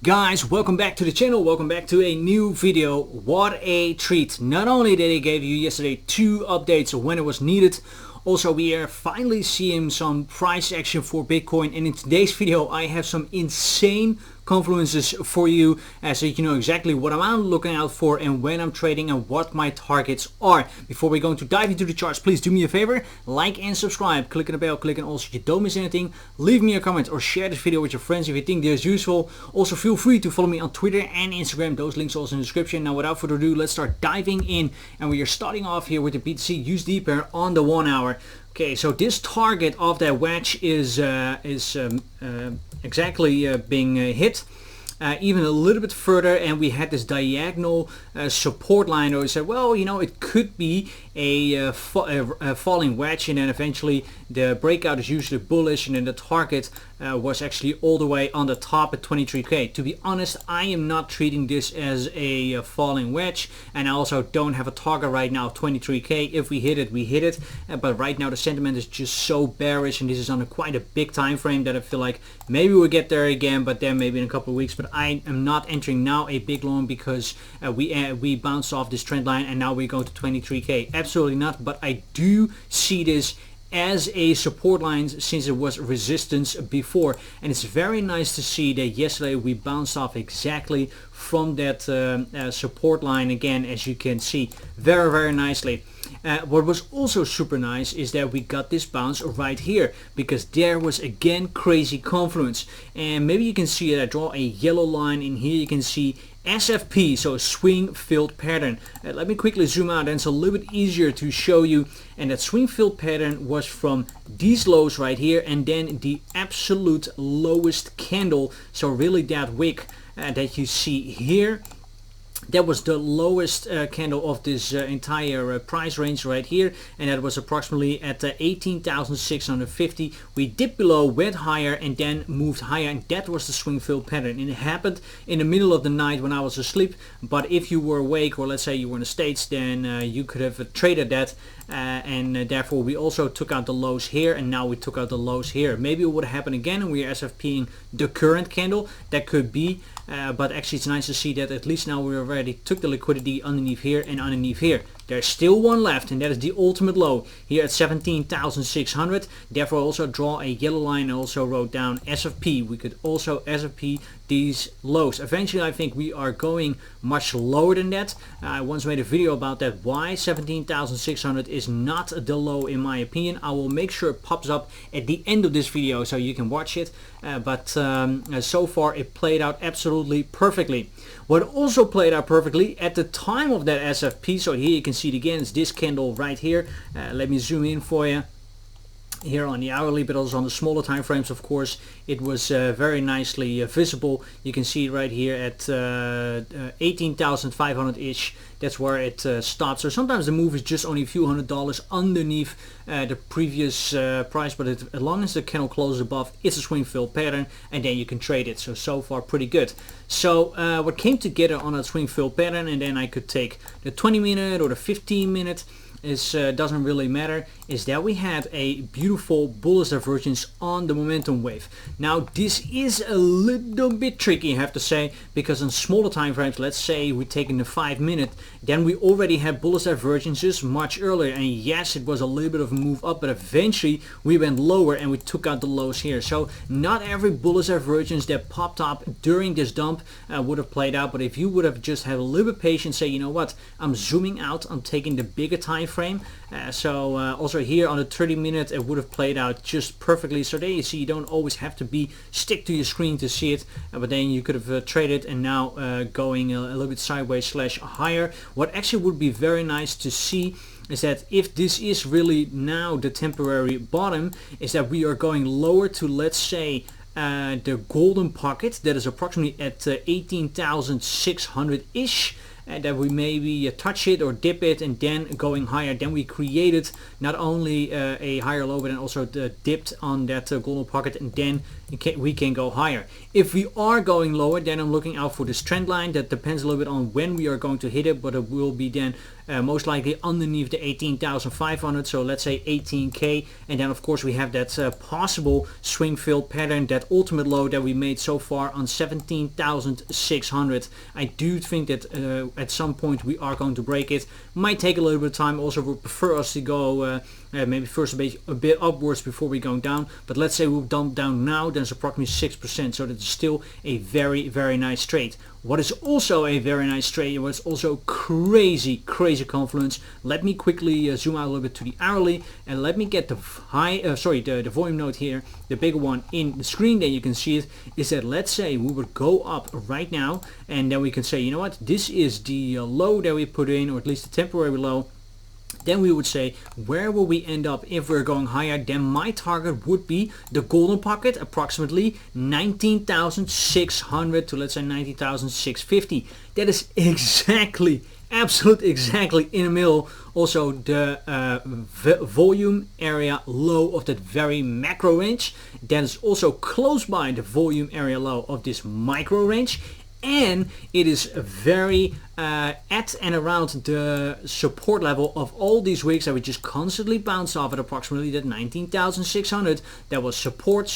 Guys, welcome back to the channel, welcome back to a new video. What a treat. Not only did I give you yesterday 2 updates when it was needed, also we are finally seeing some price action for Bitcoin, and in today's video I have some insane confluences for you so you can know exactly what I'm looking out for and when I'm trading and what my targets are. Before we're going to dive into the charts, please do me a favor, like and subscribe, click on the bell, click on all so you don't miss anything. Leave me a comment or share this video with your friends if you think this is useful. Also feel free to follow me on Twitter and Instagram, those links also in the description. Now without further ado, let's start diving in, and we are starting off here with the BTC USD pair on the 1 hour. Okay, so this target of that wedge is exactly being hit. Even a little bit further, and we had this diagonal support line where we said, well, you know, it could be a falling wedge, and then eventually the breakout is usually bullish, and then the target was actually all the way on the top at 23k. To be honest, I am not treating this as a falling wedge, and I also don't have a target right now of 23k. If we hit it, we hit it, but right now the sentiment is just so bearish, and this is on quite a big time frame that I feel like maybe we'll get there again, but then maybe in a couple of weeks. But I am not entering now a big long because we bounced off this trend line and now we're going to 23k. Absolutely not, but I do see this as a support line since it was resistance before, and it's very nice to see that yesterday we bounced off exactly from that support line again, as you can see, very nicely. What was also super nice is that we got this bounce right here, because there was again crazy confluence, and maybe you can see it. I draw a yellow line in here. You can see SFP, so swing filled pattern. Let me quickly zoom out, and it's a little bit easier to show you. And that swing filled pattern was from these lows right here, and then the absolute lowest candle, so really that wick that you see here, that was the lowest candle of this entire price range right here, and that was approximately at 18,650. We dipped below, went higher, and then moved higher, and that was the swing filled pattern. And it happened in the middle of the night when I was asleep, but if you were awake, or let's say you were in the States, then you could have traded that, and therefore we also took out the lows here, and now we took out the lows here. Maybe it would happen again and we are SFPing the current candle. That could be, but actually it's nice to see that at least now we already took the liquidity underneath here and underneath here. There's still one left, and that is the ultimate low here at 17,600. Therefore I also draw a yellow line and also wrote down SFP. We could also SFP these lows. Eventually I think we are going much lower than that. I once made a video about that, why 17,600 is not the low in my opinion. I will make sure it pops up at the end of this video so you can watch it, but so far it played out absolutely perfectly. What also played out perfectly at the time of that SFP, so here you can see it again, it's this candle right here. Let me zoom in for you. Here on the hourly, but also on the smaller time frames, of course, it was very nicely visible. You can see it right here at 18,500-ish. That's where it stopped. So sometimes the move is just only a few $100s underneath the previous price, but as long as the candle closes above, it's a swing filled pattern, and then you can trade it. So far pretty good. So what came together on that swing filled pattern, and then I could take the 20-minute or the 15-minute, is doesn't really matter, is that we had a beautiful bullish divergence on the momentum wave. Now this is a little bit tricky, I have to say, because on smaller time frames, let's say we're taking the 5-minute, then we already had bullish divergences much earlier, and yes, it was a little bit of a move up, but eventually we went lower and we took out the lows here. So not every bullish divergence that popped up during this dump would have played out, but if you would have just had a little bit patience, say, you know what, I'm zooming out, I'm taking the bigger time frame. Also here on the 30-minute it would have played out just perfectly. So there you see, you don't always have to stick to your screen to see it, but then you could have traded, and now going a little bit sideways slash higher. What actually would be very nice to see is that if this is really now the temporary bottom, is that we are going lower to, let's say, the golden pocket that is approximately at 18,600-ish. and that we maybe touch it or dip it and then going higher. Then we created not only a higher low, but then also dipped on that golden pocket, and then we can go higher. If we are going lower, then I'm looking out for this trend line. That depends a little bit on when we are going to hit it, but it will be then most likely underneath the 18,500, so let's say 18k, and then of course we have that possible swing filled pattern, that ultimate low that we made so far on 17,600. I do think that at some point we are going to break it. Might take a little bit of time. Also would prefer us to go maybe first a bit upwards before we go down, but let's say we'll dump down now, then it's approximately 6%, so that's still a very nice trade. What is also a very nice trade, what's also crazy confluence. Let me quickly zoom out a little bit to the hourly, and let me get the the volume node here, the bigger one in the screen. Then you can see it. Is that, let's say we would go up right now, and then we can say, you know what, this is the low that we put in, or at least the temporary low. Then we would say, where will we end up if we're going higher? Then my target would be the golden pocket, approximately 19,600 to, let's say, 19,650. That is exactly, exactly in the middle. Also the volume area low of that very macro range. That is also close by the volume area low of this micro range. And it is very at and around the support level of all these weeks that we just constantly bounce off at approximately that 19,600. That was support.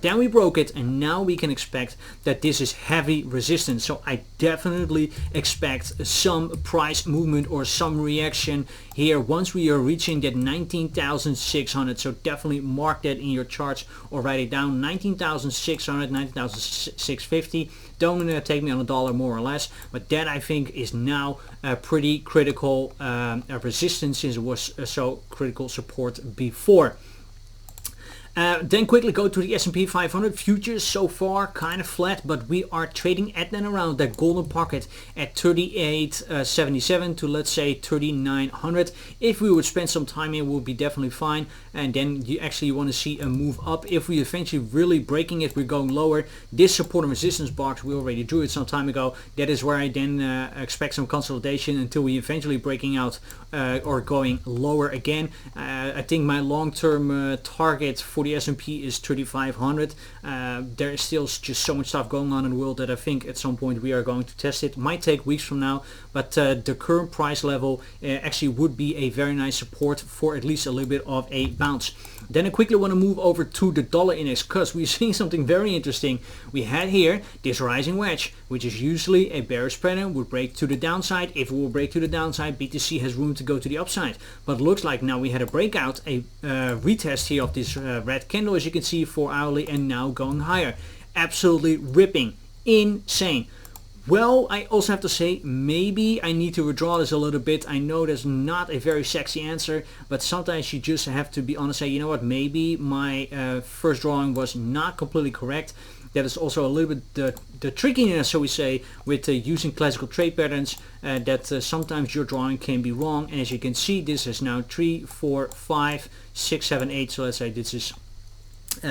Then we broke it, and now we can expect that this is heavy resistance. So I definitely expect some price movement or some reaction here once we are reaching that 19,600. So definitely mark that in your charts or write it down. 19,600, 19,650. Don't take me on a dollar more or less, but that I think is now a pretty critical resistance, since it was so critical support before. Then quickly go to the S&P 500 futures. So far kind of flat, but we are trading at and around that golden pocket at 38.77 to, let's say, 3900. If we would spend some time here, we'll be definitely fine, and then you actually want to see a move up. If we eventually really breaking it, we're going lower. This support and resistance box, we already drew it some time ago. That is where I then expect some consolidation until we eventually breaking out or going lower again. I think my long-term target for the S&P is 3,500. There is still just so much stuff going on in the world that I think at some point we are going to test it. Might take weeks from now, but the current price level actually would be a very nice support for at least a little bit of a bounce. Then I quickly want to move over to the dollar index, because we're seeing something very interesting. We had here this rising wedge, which is usually a bearish pattern, would break to the downside. If it will break to the downside, BTC has room to go to the upside. But it looks like now we had a breakout, a retest here of this red candle, as you can see, for hourly, and now going higher. Absolutely ripping, insane. Well, I also have to say, maybe I need to withdraw this a little bit. I know that's not a very sexy answer, but sometimes you just have to be honest, say, you know what, maybe my first drawing was not completely correct. That is also a little bit the trickiness, so we say, with using classical trade patterns, that sometimes your drawing can be wrong. And as you can see, this is now 3, 4, 5, 6, 7, 8. So let's say this is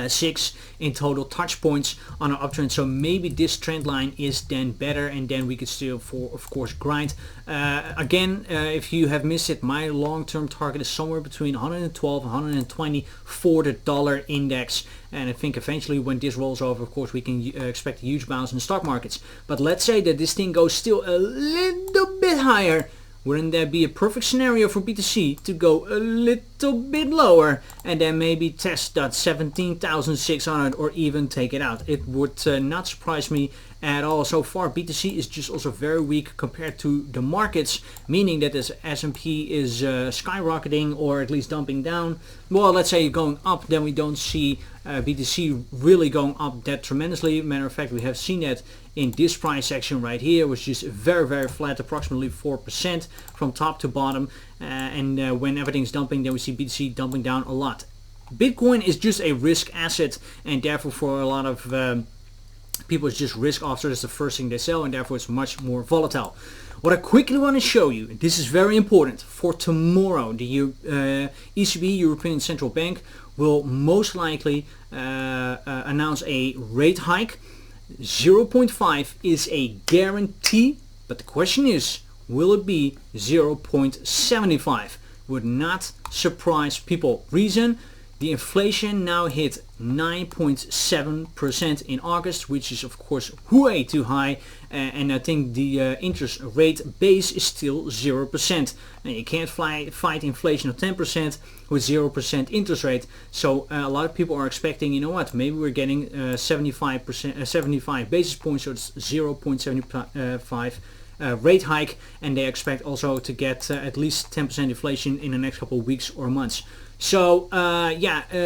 6 in total touch points on our uptrend. So maybe this trend line is then better, and then we could still, of course, grind. Again, if you have missed it, my long-term target is somewhere between 112 and 120 for the dollar index. And I think eventually when this rolls over, of course, we can expect a huge bounce in the stock markets. But let's say that this thing goes still a little bit higher. Wouldn't that be a perfect scenario for BTC to go a little bit lower and then maybe test that 17,600 or even take it out? It would not surprise me at all. So far BTC is just also very weak compared to the markets, meaning that this S&P is skyrocketing or at least dumping down. Well, let's say going up, then we don't see BTC really going up that tremendously. Matter of fact, we have seen that in this price section right here, which is very flat, approximately 4% from top to bottom. And when everything's dumping, then we see BTC dumping down a lot. Bitcoin is just a risk asset, and therefore for a lot of people it's just risk off, so that's the first thing they sell, and therefore it's much more volatile. What I quickly want to show you, this is very important for tomorrow. The ECB, European Central Bank, will most likely announce a rate hike. 0.5 is a guarantee, but the question is, will it be 0.75? Would not surprise people. Reason, the inflation now hit 9.7% in August, which is of course way too high, and I think the interest rate base is still 0%. Now you can't fight inflation of 10% with 0% interest rate. So a lot of people are expecting, you know what, maybe we're getting 75 basis points, so it's 0.75 rate hike, and they expect also to get at least 10% inflation in the next couple of weeks or months. So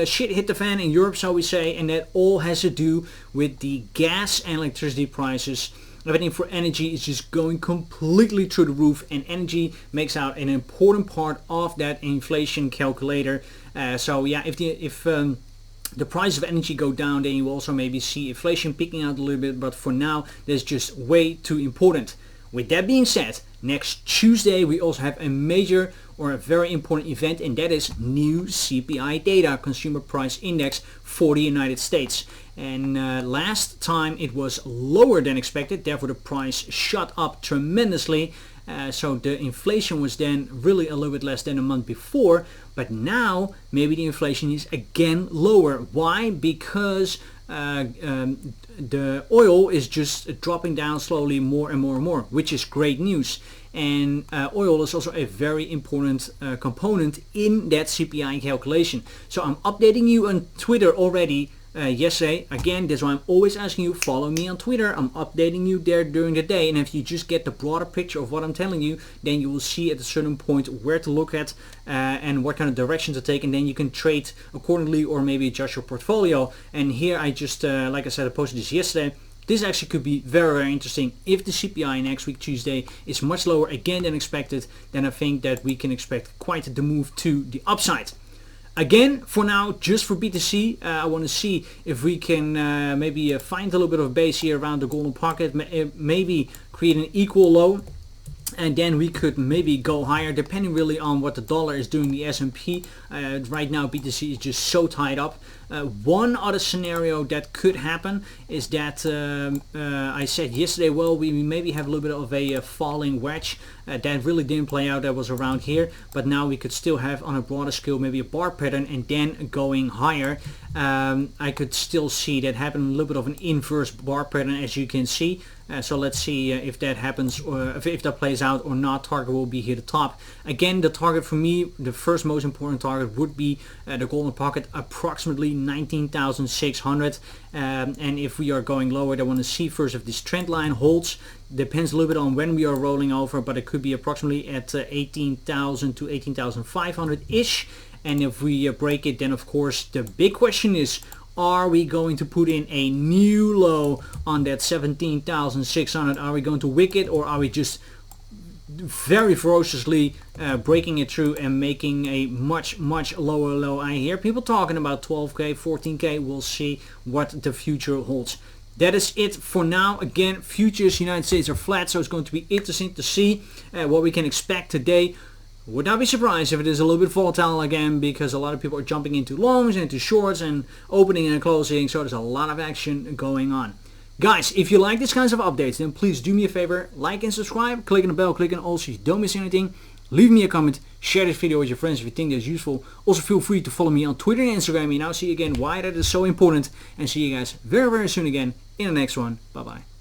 shit hit the fan in Europe, so we say, and that all has to do with the gas and electricity prices. Everything for energy is just going completely through the roof, and energy makes out an important part of that inflation calculator. If the price of energy go down, then you will also maybe see inflation picking out a little bit, but for now that's just way too important. With that being said, next Tuesday we also have a major or a very important event, and that is new CPI data, Consumer Price Index for the United States. And last time it was lower than expected, therefore the price shot up tremendously. So the inflation was then really a little bit less than a month before, but now maybe the inflation is again lower. Why? Because the oil is just dropping down slowly more and more and more, which is great news. And oil is also a very important component in that CPI calculation. So I'm updating you on Twitter already yesterday. Again, that's why I'm always asking you, follow me on Twitter. I'm updating you there during the day, and if you just get the broader picture of what I'm telling you, then you will see at a certain point where to look at and what kind of direction to take, and then you can trade accordingly or maybe adjust your portfolio. And here I just, like I said, I posted this yesterday. This actually could be very, very interesting. If the CPI next week Tuesday is much lower again than expected, then I think that we can expect quite the move to the upside. Again, for now, just for BTC, I want to see if we can maybe find a little bit of base here around the golden pocket, maybe create an equal low, and then we could maybe go higher depending really on what the dollar is doing, the S&P. Right now BTC is just so tied up. One other scenario that could happen is that I said yesterday, well, we maybe have a little bit of a falling wedge. That really didn't play out, that was around here, but now we could still have on a broader scale maybe a bar pattern and then going higher. I could still see that happen, a little bit of an inverse bar pattern, as you can see. So let's see if that happens, or if that plays out or not. Target will be here at the top. Again, the target for me, the first most important target would be the golden pocket, approximately 19,600. And if we are going lower, I want to see first if this trend line holds. Depends a little bit on when we are rolling over, but it could be approximately at 18,000 to 18,500 ish. And if we break it, then of course the big question is, are we going to put in a new low on that 17,600? Are we going to wick it, or are we just very ferociously breaking it through and making a much lower low? I hear people talking about 12k, 14k. We'll see what the future holds. That is it for now. Again, futures United States are flat, so it's going to be interesting to see what we can expect today. Would not be surprised if it is a little bit volatile again, because a lot of people are jumping into longs and into shorts and opening and closing, so there's a lot of action going on. Guys, if you like these kinds of updates, then please do me a favor, like and subscribe, click on the bell, click on all so you don't miss anything. Leave me a comment, share this video with your friends if you think that's useful. Also feel free to follow me on Twitter and Instagram, and I'll see you again why that is so important, and see you guys very soon again in the next one. Bye bye.